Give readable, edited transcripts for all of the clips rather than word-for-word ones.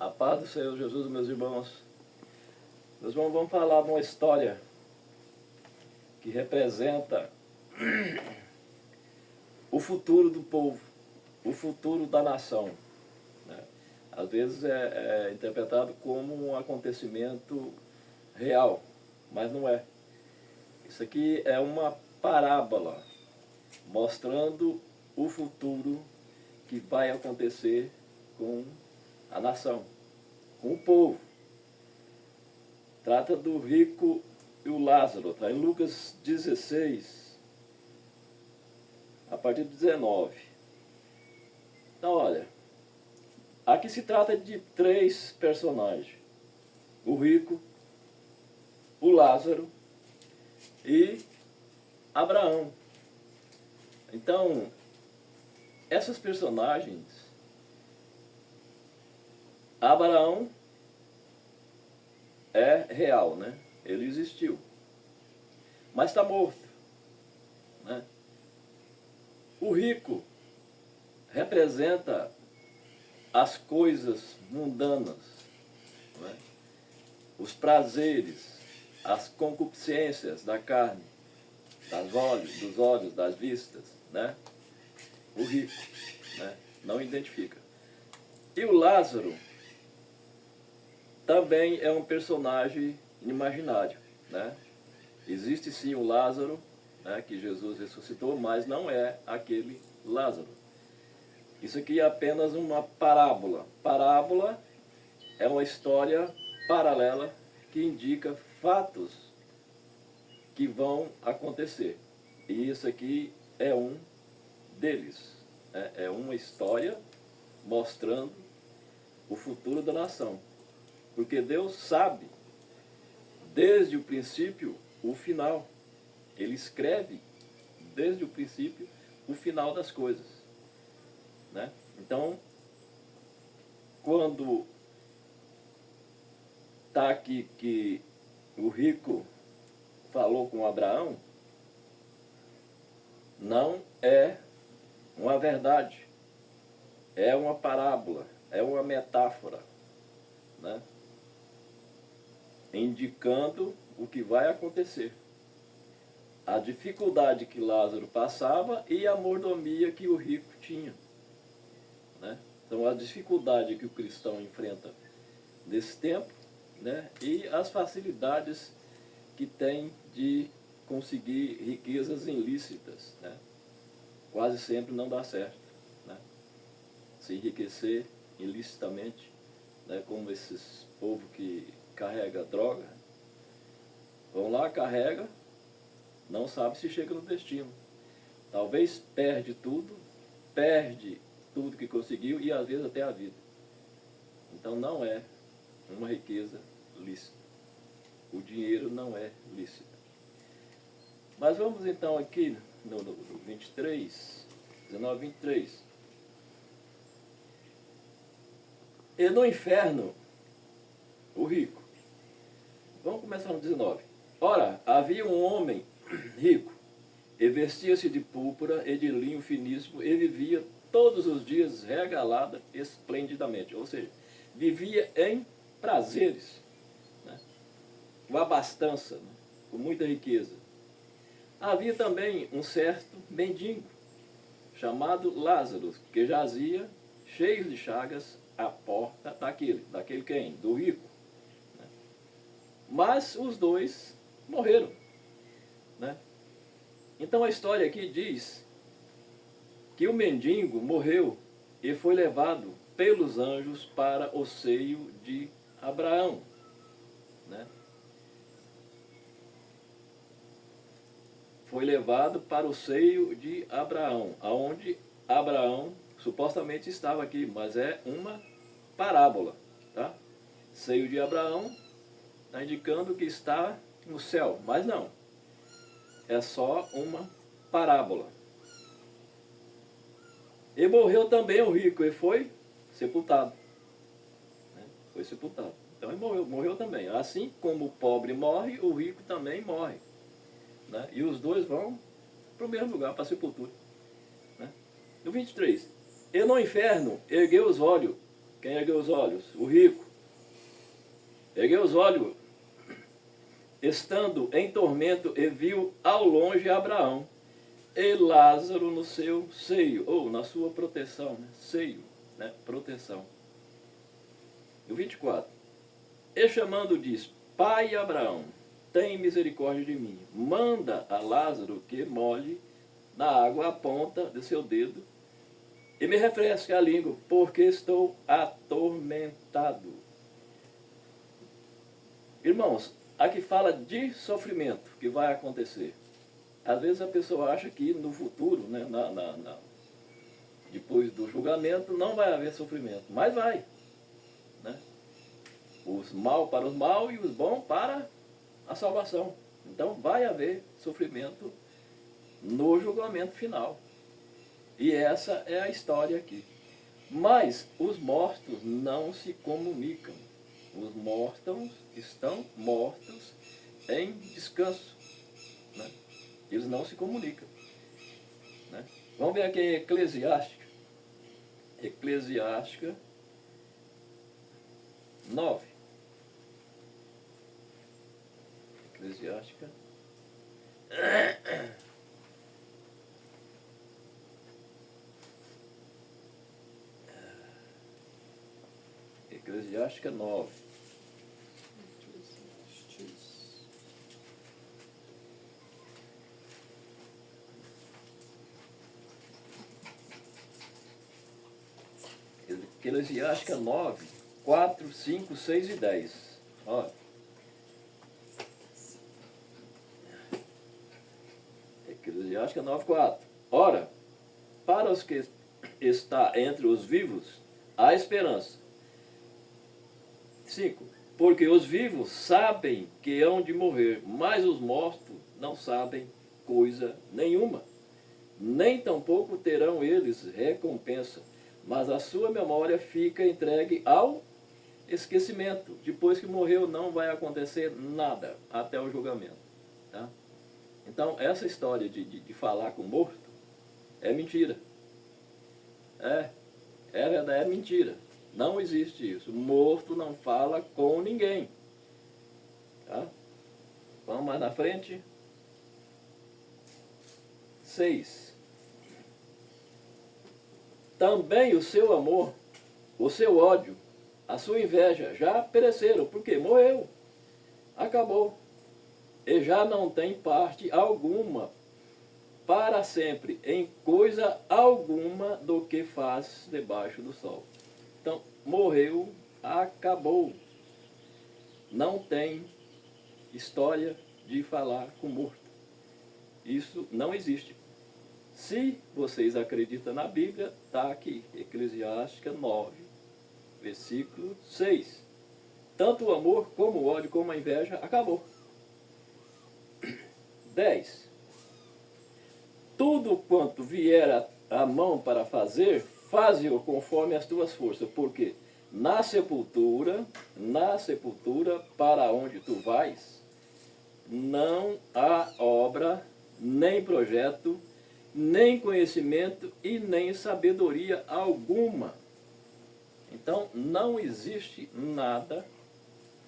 A paz do Senhor Jesus, meus irmãos. Meus irmãos, vamos falar de uma história que representa o futuro do povo, o futuro da nação, né? Às vezes é interpretado como um acontecimento real, mas não é. Isso aqui é uma parábola mostrando o futuro que vai acontecer com a nação, com o povo. Trata do rico e o Lázaro, está em Lucas 16, a partir do 19. Então, olha, aqui se trata de três personagens: o rico, o Lázaro e Abraão. Então, essas personagens, Abraão é real, né? Ele existiu, mas está morto, né? O rico representa as coisas mundanas, né? Os prazeres, as concupiscências da carne, dos olhos, das vistas, né? O rico, né? Não identifica. E o Lázaro também é um personagem imaginário, né? Existe sim o Lázaro, né, que Jesus ressuscitou, mas não é aquele Lázaro. Isso aqui é apenas uma parábola. Parábola é uma história paralela que indica fatos que vão acontecer. E isso aqui é um deles. É uma história mostrando o futuro da nação. Porque Deus sabe, desde o princípio, o final. Ele escreve, desde o princípio, o final das coisas, né? Então, quando está aqui que o rico falou com Abraão, não é uma verdade, é uma parábola, é uma metáfora, né? Indicando o que vai acontecer, a dificuldade que Lázaro passava e a mordomia que o rico tinha, né? Então, a dificuldade que o cristão enfrenta nesse tempo, né? E as facilidades que tem de conseguir riquezas ilícitas, né? Quase sempre não dá certo, né? Se enriquecer ilicitamente, né? Como esses povo que carrega droga, vão lá, carrega, não sabe se chega no destino. Talvez perde tudo que conseguiu e às vezes até a vida. Então não é uma riqueza lícita. O dinheiro não é lícito. Mas vamos então aqui no 23, 19, 23. E no inferno, o rico. Vamos começar no 19. Ora, havia um homem rico, e vestia-se de púrpura e de linho finíssimo, e vivia todos os dias regalada esplendidamente. Ou seja, vivia em prazeres, né? Com abastança, né? Com muita riqueza. Havia também um certo mendigo, chamado Lázaro, que jazia, cheio de chagas, à porta daquele quem? Do rico, né? Mas os dois morreram, né? Então a história aqui diz que o mendigo morreu e foi levado pelos anjos para o seio de Abraão, né? Foi levado para o seio de Abraão, aonde Abraão supostamente estava aqui, mas é uma parábola, tá? Seio de Abraão está indicando que está no céu, mas não. É só uma parábola. E morreu também o rico e foi sepultado, né? Foi sepultado. Então ele morreu também. Assim como o pobre morre, o rico também morre, né? E os dois vão para o mesmo lugar, para a sepultura, né? No 23. E no inferno ergueu os olhos Quem ergueu os olhos? O rico. Ergueu os olhos, estando em tormento, e viu ao longe Abraão e Lázaro no seu seio, ou na sua proteção, né? Seio, né? Proteção. O 24. E chamando diz: Pai Abraão, tem misericórdia de mim. Manda a Lázaro que molhe na água a ponta de seu dedo e me refresque a língua, porque estou atormentado. Irmãos, aqui fala de sofrimento que vai acontecer. Às vezes a pessoa acha que no futuro, né, depois do julgamento, não vai haver sofrimento, mas vai. Né? Os mal para os mal e os bons para a salvação. Então vai haver sofrimento no julgamento final. E essa é a história aqui. Mas os mortos não se comunicam. Os mortos estão mortos em descanso. Né? Eles não se comunicam. Né? Vamos ver aqui em Eclesiástica. Eclesiástica 9. Eclesiástica. Eclesiástica 9. Eclesiástica 9, 4, 5, 6 e 10. Olha. Eclesiástica 9, 4. Ora, para os que está entre os vivos, há esperança. 5. Porque os vivos sabem que hão de morrer, mas os mortos não sabem coisa nenhuma. Nem tampouco terão eles recompensa, mas a sua memória fica entregue ao esquecimento. Depois que morreu não vai acontecer nada até o julgamento. Tá? Então essa história de falar com o morto é mentira. É mentira. Não existe isso. O morto não fala com ninguém. Tá? Vamos mais na frente. 6. Também o seu amor, o seu ódio, a sua inveja já pereceram, porque morreu, acabou, e já não tem parte alguma para sempre em coisa alguma do que faz debaixo do sol. Então, morreu, acabou. Não tem história de falar com morto. Isso não existe. Se vocês acreditam na Bíblia, está aqui, Eclesiástica 9, versículo 6. Tanto o amor, como o ódio, como a inveja, acabou. 10. Tudo quanto vier à mão para fazer, faze-o conforme as tuas forças, porque na sepultura, para onde tu vais, não há obra, nem projeto, nem conhecimento e nem sabedoria alguma. Então, não existe nada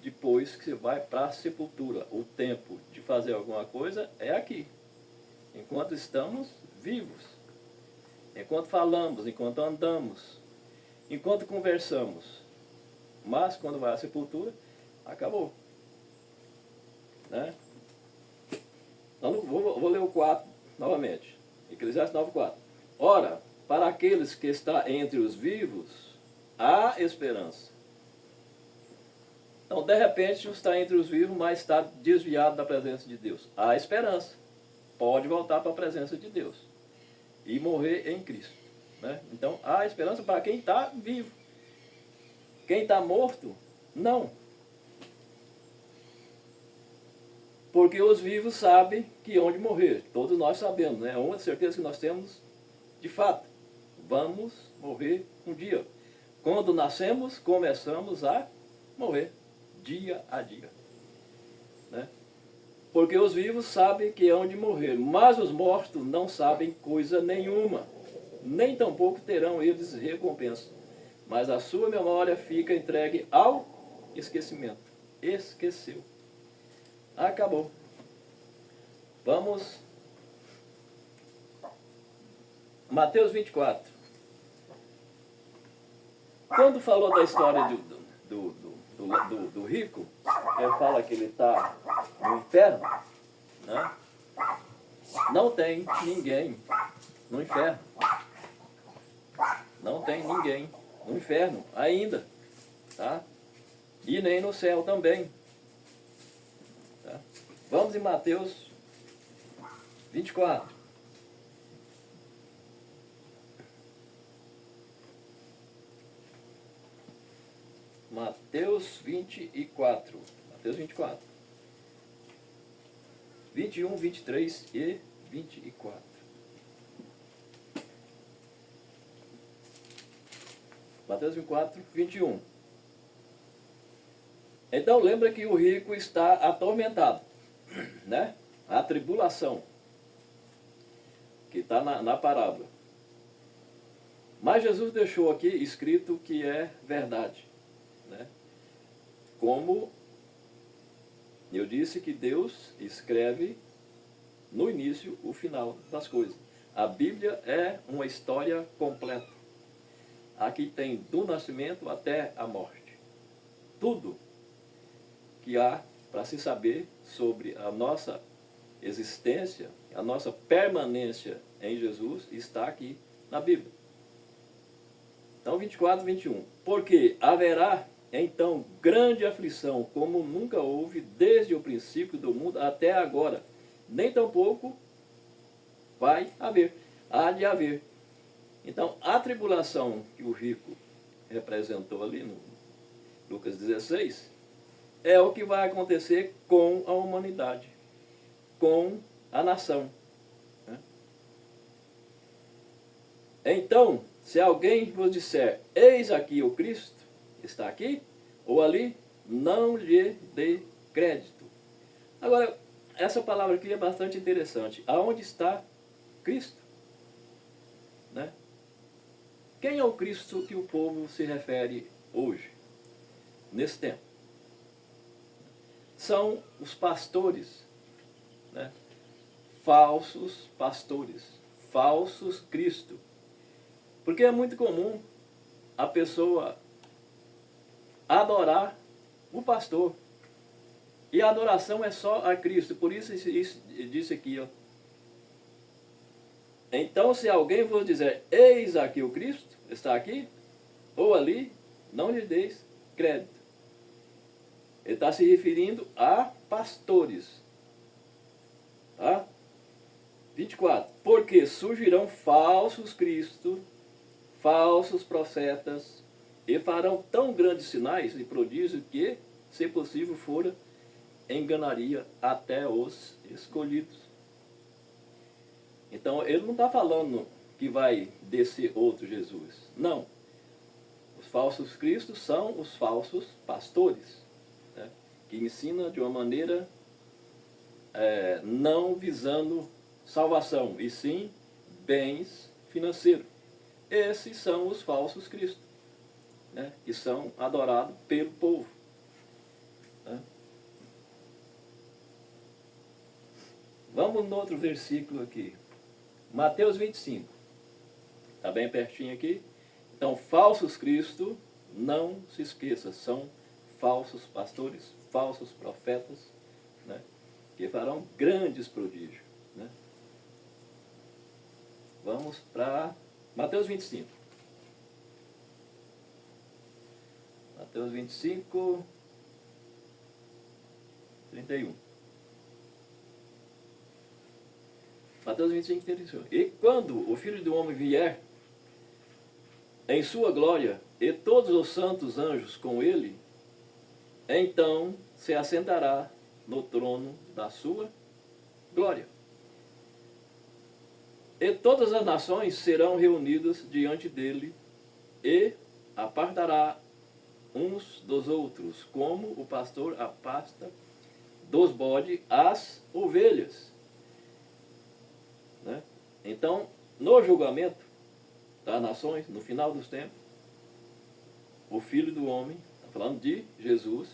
depois que você vai para a sepultura. O tempo de fazer alguma coisa é aqui, enquanto estamos vivos, enquanto falamos, enquanto andamos, enquanto conversamos. Mas, quando vai à sepultura, acabou. Né? Então, vou ler o 4 novamente. Eclesiastes 9,4. Ora, para aqueles que está entre os vivos, há esperança. Então, de repente, está entre os vivos, mas está desviado da presença de Deus. Há esperança. Pode voltar para a presença de Deus e morrer em Cristo. Né? Então, há esperança para quem está vivo. Quem está morto, não. Porque os vivos sabem que hão de morrer. Todos nós sabemos, né? É uma certeza que nós temos, de fato. Vamos morrer um dia. Quando nascemos, começamos a morrer, dia a dia. Né? Porque os vivos sabem que hão de morrer, mas os mortos não sabem coisa nenhuma. Nem tampouco terão eles recompensa. mas a sua memória fica entregue ao esquecimento. Esqueceu. Acabou. Vamos. Mateus 24. Quando falou da história do rico, ele fala que ele está no inferno, né? Não tem ninguém no inferno. Não tem ninguém no inferno ainda, tá? E nem no céu também. Tá? Vamos em Mateus 24. Mateus 24. Mateus 24. 21, 23 e 24. Mateus 24, 21. Então lembra que o rico está atormentado, né? A tribulação que está na parábola. Mas Jesus deixou aqui escrito que é verdade, né? Como eu disse que Deus escreve no início o final das coisas. A Bíblia é uma história completa. Aqui tem do nascimento até a morte. Tudo que há para se saber sobre a nossa existência, a nossa permanência em Jesus, está aqui na Bíblia. Então, 24, 21. Porque haverá, então, grande aflição, como nunca houve desde o princípio do mundo até agora. Nem tampouco vai haver. Há de haver. Então, a tribulação que o rico representou ali no Lucas 16, é o que vai acontecer com a humanidade, com a nação. Né? Então, se alguém vos disser, eis aqui o Cristo, está aqui, ou ali, não lhe dê crédito. Agora, essa palavra aqui é bastante interessante. Aonde está Cristo? Né? Quem é o Cristo que o povo se refere hoje, nesse tempo? São os pastores, né? Falsos pastores, falsos Cristo. Porque é muito comum a pessoa adorar o pastor. E a adoração é só a Cristo. Por isso disse aqui, ó. Então, se alguém vos dizer, eis aqui o Cristo, está aqui, ou ali, não lhe deis crédito. Ele está se referindo a pastores. Tá? 24. Porque surgirão falsos cristos, falsos profetas, e farão tão grandes sinais e prodígios que, se possível fora, enganaria até os escolhidos. Então, ele não está falando que vai descer outro Jesus. Não. Os falsos cristos são os falsos pastores, né? Que ensinam de uma maneira não visando salvação, e sim bens financeiros. Esses são os falsos cristos, né? Que são adorados pelo povo. Né? Vamos no outro versículo aqui. Mateus 25. Está bem pertinho aqui. Então, falsos cristos, não se esqueça, são falsos pastores, falsos profetas, né? Que farão grandes prodígios. Né? Vamos para Mateus 25. Mateus 25, 31. Mateus 25, 31. E quando o Filho do Homem vier em sua glória, e todos os santos anjos com ele, então se assentará no trono da sua glória. E todas as nações serão reunidas diante dele, e apartará uns dos outros, como o pastor afasta dos bodes as ovelhas. Né? Então, no julgamento das nações, no final dos tempos, o Filho do Homem, está falando de Jesus,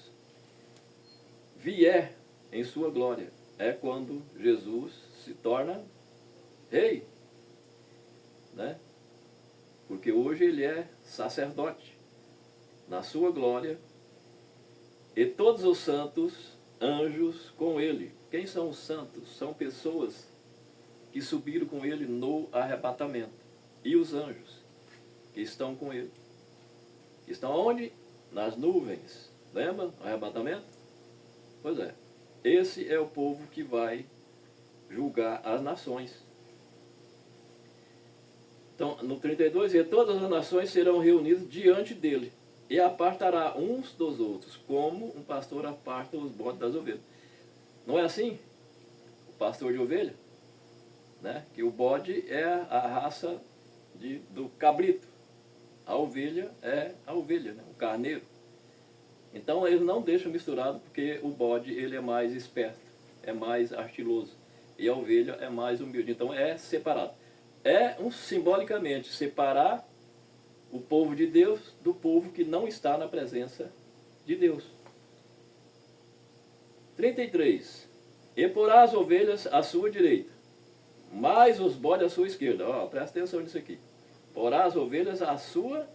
vier em sua glória. É quando Jesus se torna rei, né? Porque hoje ele é sacerdote na sua glória, e todos os santos anjos com ele. Quem são os santos? São pessoas que subiram com ele no arrebatamento. E os anjos que estão com ele. Que estão onde? Nas nuvens. Lembra? O arrebatamento? Pois é. Esse é o povo que vai julgar as nações. Então, no 32, e todas as nações serão reunidas diante dele, e apartará uns dos outros, como um pastor aparta os bodes das ovelhas. Não é assim? O pastor de ovelha, né? Que o bode é a raça do cabrito. A ovelha é a ovelha, né? O carneiro. Então eles não deixam misturado, porque o bode ele é mais esperto, é mais artiloso. E a ovelha é mais humilde. Então é separado. É simbolicamente separar o povo de Deus do povo que não está na presença de Deus. 33. E porá as ovelhas à sua direita, mas os bodes à sua esquerda. Ó, presta atenção nisso aqui. Porá as ovelhas à sua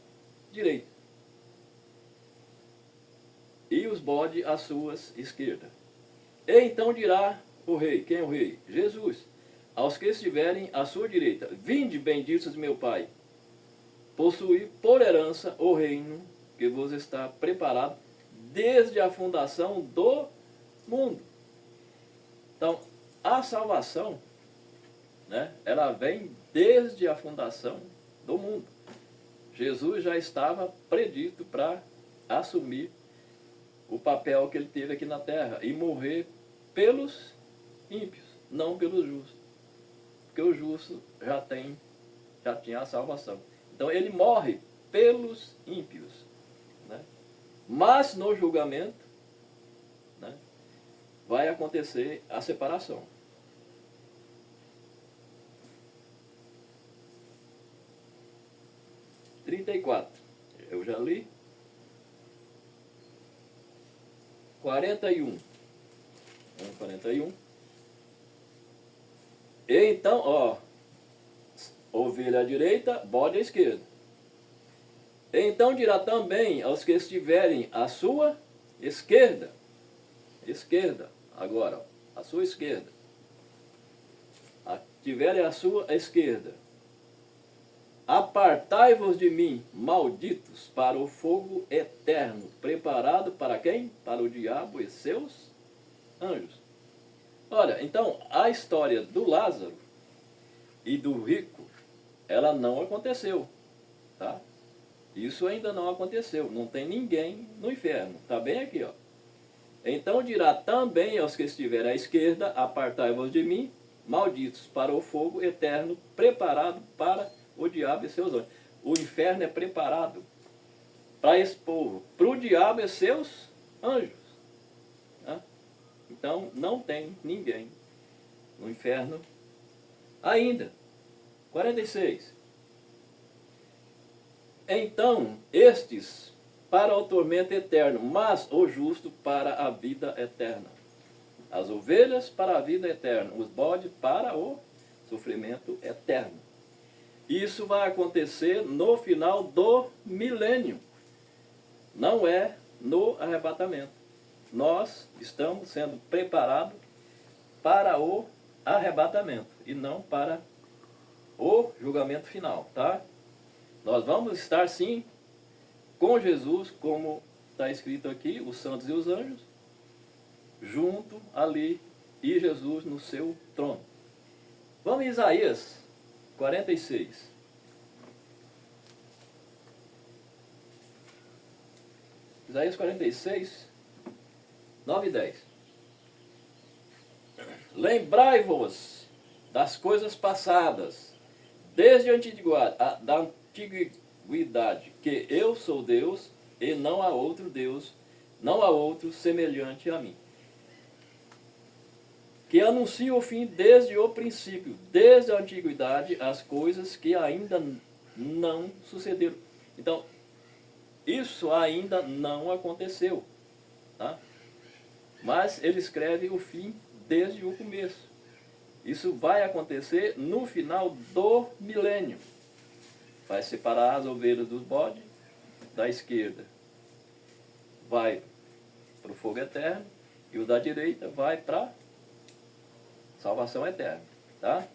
direita, e os bodes à sua esquerda. E então dirá o rei, quem é o rei? Jesus, aos que estiverem à sua direita: vinde, benditos de meu Pai, possuir por herança o reino que vos está preparado desde a fundação do mundo. Então, a salvação, né, ela vem desde a fundação do mundo. Jesus já estava predito para assumir o papel que ele teve aqui na terra e morrer pelos ímpios, não pelos justos. Porque o justo já tinha a salvação. Então ele morre pelos ímpios, né? Mas no julgamento, né, vai acontecer a separação. Eu já li. 41. 41. E então, ó, ovelha à direita, bode à esquerda. E então dirá também aos que estiverem à sua esquerda. Esquerda, agora, ó, à sua esquerda. Tiverem à sua esquerda: apartai-vos de mim, malditos, para o fogo eterno, preparado para quem? Para o diabo e seus anjos. Olha, então, a história do Lázaro e do rico, ela não aconteceu, tá? Isso ainda não aconteceu, não tem ninguém no inferno, tá bem aqui, ó. Então dirá também aos que estiverem à esquerda: apartai-vos de mim, malditos, para o fogo eterno, preparado para o diabo e seus anjos. O inferno é preparado para esse povo, para o diabo e seus anjos, né? Então não tem ninguém no inferno ainda. 46. Então estes para o tormento eterno, mas o justo para a vida eterna. As ovelhas para a vida eterna, os bodes para o sofrimento eterno. Isso vai acontecer no final do milênio, não é no arrebatamento. Nós estamos sendo preparados para o arrebatamento e não para o julgamento final, tá? Nós vamos estar sim com Jesus, como está escrito aqui, os santos e os anjos, junto ali, e Jesus no seu trono. Vamos em Isaías 46. Isaías 46, 9 e 10. Lembrai-vos das coisas passadas, desde da antiguidade, que eu sou Deus e não há outro Deus, não há outro semelhante a mim. Que anuncia o fim desde o princípio, desde a antiguidade, as coisas que ainda não sucederam. Então, Isso ainda não aconteceu, tá? Mas ele escreve o fim desde o começo. Isso vai acontecer no final do milênio. Vai separar as ovelhas dos bodes, da esquerda vai para o fogo eterno e o da direita vai para salvação eterna, tá?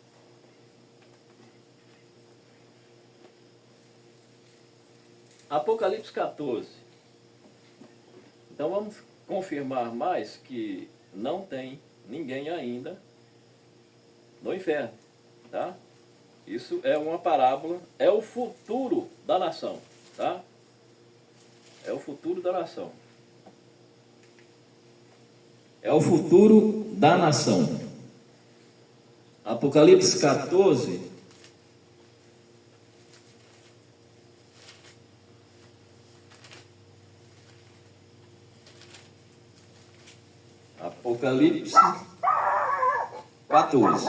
Apocalipse 14. Então vamos confirmar mais que não tem ninguém ainda no inferno, tá? Isso é uma parábola, é o futuro da nação, tá? É o futuro da nação. É o futuro da nação. Apocalipse 14. Apocalipse 14.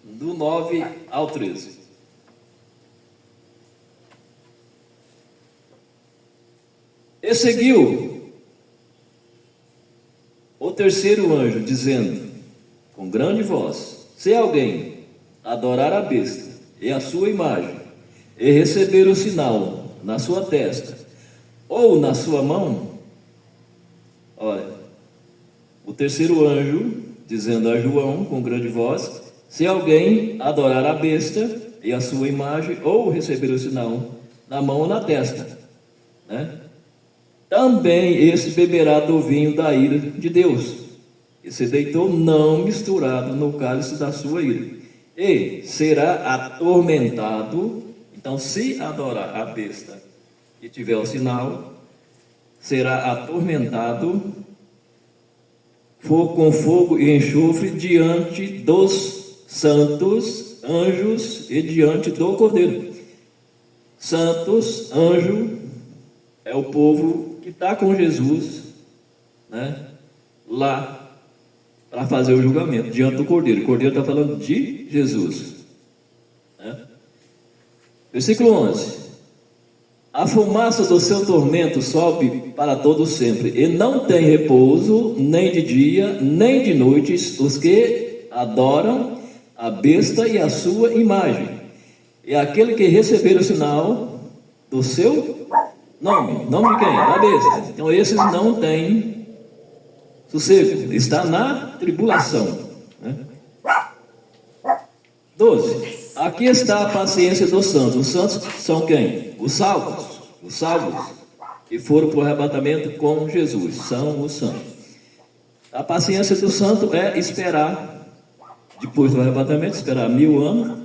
Do 9 ao 13. E seguiu o terceiro anjo, dizendo, com grande voz: se alguém adorar a besta e a sua imagem, e receber o sinal na sua testa ou na sua mão, olha, o terceiro anjo, dizendo a João com grande voz: se alguém adorar a besta e a sua imagem, ou receber o sinal na mão ou na testa, né? Também esse beberá do vinho da ira de Deus, que se deitou não misturado no cálice da sua ira, e será atormentado. Então, se adorar a besta e tiver o sinal, será atormentado com fogo e enxofre diante dos santos anjos e diante do Cordeiro. Santos, anjo, é o povo que está com Jesus, né, lá para fazer o julgamento diante do Cordeiro. O Cordeiro está falando de Jesus, né? Versículo 11: a fumaça do seu tormento sobe para todo sempre, e não tem repouso, nem de dia, nem de noite, os que adoram a besta e a sua imagem, e aquele que receber o sinal do seu nome de quem? Da besta. Então esses não têm sossego, está na tribulação, né? 12. Aqui está a paciência dos santos. Os santos são quem? Os salvos que foram para o arrebatamento com Jesus, são os santos. A paciência do santo é esperar, depois do arrebatamento, esperar 1000 anos,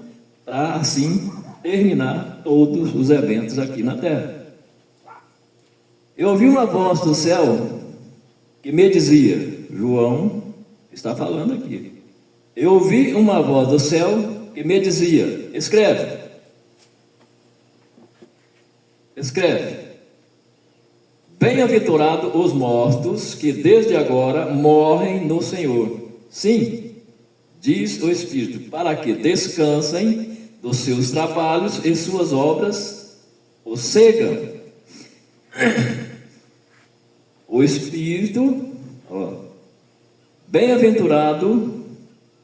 para assim terminar todos os eventos aqui na terra. Eu ouvi uma voz do céu que me dizia, João está falando aqui, eu ouvi uma voz do céu que me dizia, escreve, bem-aventurado os mortos que desde agora morrem no Senhor. Sim, diz o Espírito, para que descansem dos seus trabalhos e suas obras os cegam. O Espírito, bem-aventurado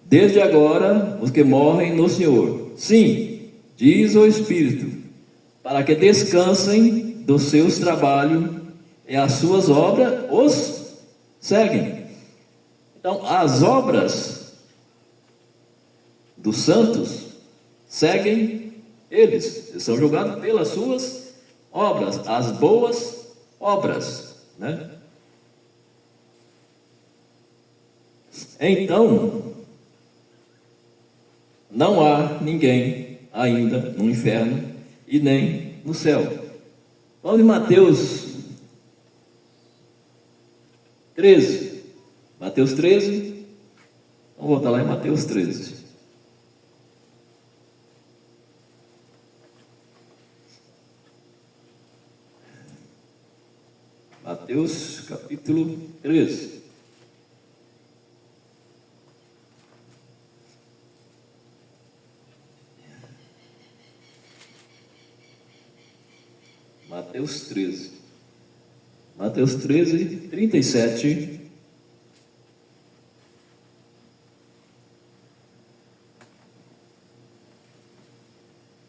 desde agora os que morrem no Senhor. Sim, diz o Espírito, para que descansem dos seus trabalhos e as suas obras os seguem. Então, as obras dos santos seguem eles são julgados pelas suas obras, as boas obras, né? Então, não há ninguém ainda no inferno e nem no céu. Vamos em Mateus 13. Mateus 13. Vamos voltar lá em Mateus 13. Mateus capítulo 13. Mateus 13. Mateus 13, 37.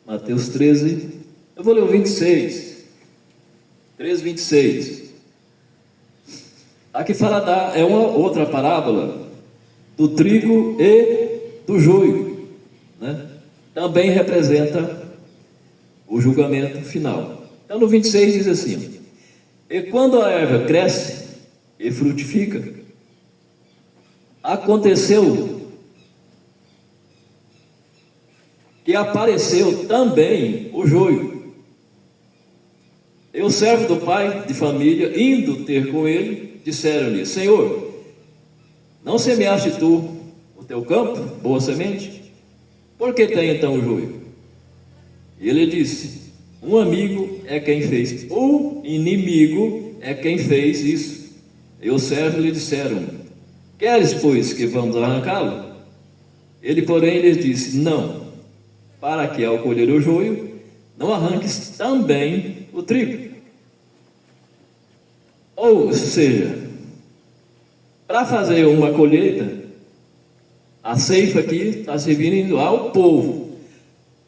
Mateus 13, eu vou ler o 26. 13, 26. Aqui fala é uma outra parábola do trigo e do joio, né? Também representa o julgamento final. Então no 26 diz assim: e quando a erva cresce e frutifica, aconteceu que apareceu também o joio. E o servo do pai de família, indo ter com ele, disseram-lhe: Senhor, não semeaste tu o teu campo, boa semente? Por que tem então o joio? E ele disse: um amigo é quem fez, o inimigo é quem fez isso. E os servos lhe disseram: queres, pois, que vamos arrancá-lo? Ele, porém, lhes disse: não, para que ao colher o joio, não arranques também o trigo. Ou seja, para fazer uma colheita, a ceifa aqui está servindo ao povo,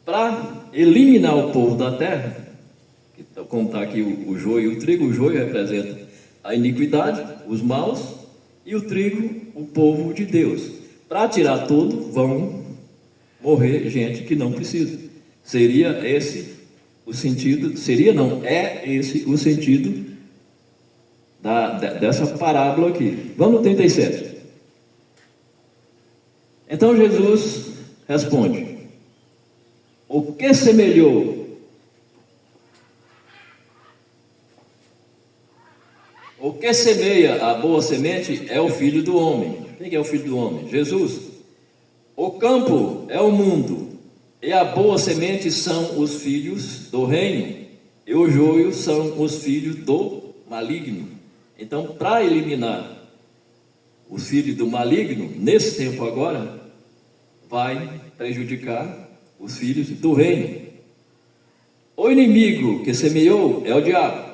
para eliminar o povo da terra, como está aqui o joio e o trigo. O joio representa a iniquidade, os maus, e o trigo, o povo de Deus. Para tirar tudo, vão morrer gente que não precisa. Seria esse o sentido, é esse o sentido dessa parábola aqui. Vamos no 37. Então Jesus responde: o que semeou? O que semeia a boa semente é o Filho do Homem. Quem é o Filho do Homem? Jesus. O campo é o mundo, e a boa semente são os filhos do reino, e o joio são os filhos do maligno. Então, para eliminar os filhos do maligno, nesse tempo agora, vai prejudicar os filhos do reino. O inimigo que semeou é o diabo,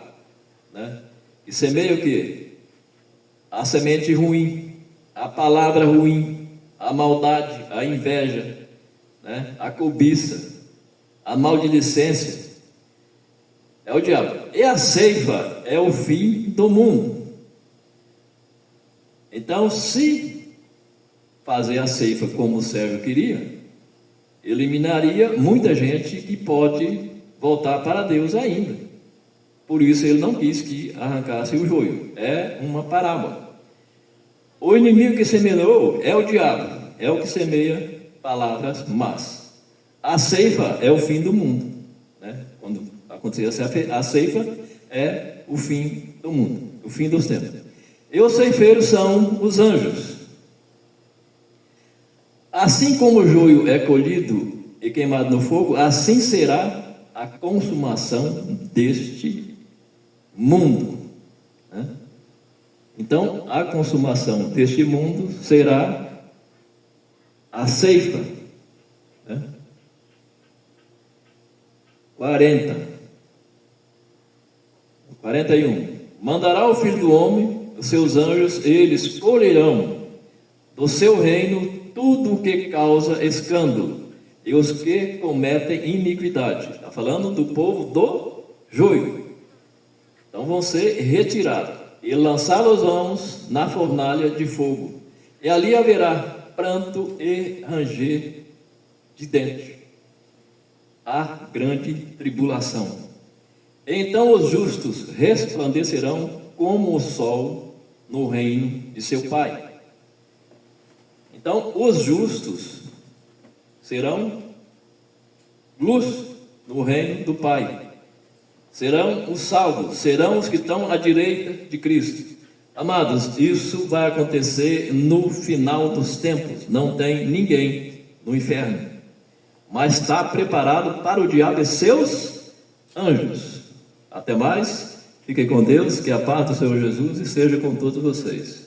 né? E semeia o quê? A semente ruim, a palavra ruim, a maldade, a inveja, né? A cobiça, a maldicência. É o diabo. E a ceifa é o fim do mundo. Então, se fazer a ceifa como o servo queria, eliminaria muita gente que pode voltar para Deus ainda. Por isso ele não quis que arrancasse o joio. É uma parábola. O inimigo que semeou é o diabo, é o que semeia palavras más. A ceifa é o fim do mundo, né? Quando acontecer a ceifa, é o fim do mundo, o fim dos tempos. E os ceifeiros são os anjos. Assim como o joio é colhido e queimado no fogo, assim será a consumação deste mundo, né? Então, a consumação deste mundo será a ceifa, né? 41. Mandará o Filho do Homem os seus anjos, e eles colherão do seu reino tudo o que causa escândalo e os que cometem iniquidade. Está falando do povo do joio. Então vão ser retirados e lançá-los vamos na fornalha de fogo, e ali haverá pranto e ranger de dentes. A grande tribulação. Então os justos resplandecerão como o sol no reino de seu Pai. Então os justos serão luz no reino do Pai. Serão os salvos, serão os que estão à direita de Cristo. Amados, isso vai acontecer no final dos tempos. Não tem ninguém no inferno, mas está preparado para o diabo e seus anjos. Até mais, fiquem com Deus, que a paz do Senhor Jesus esteja com todos vocês.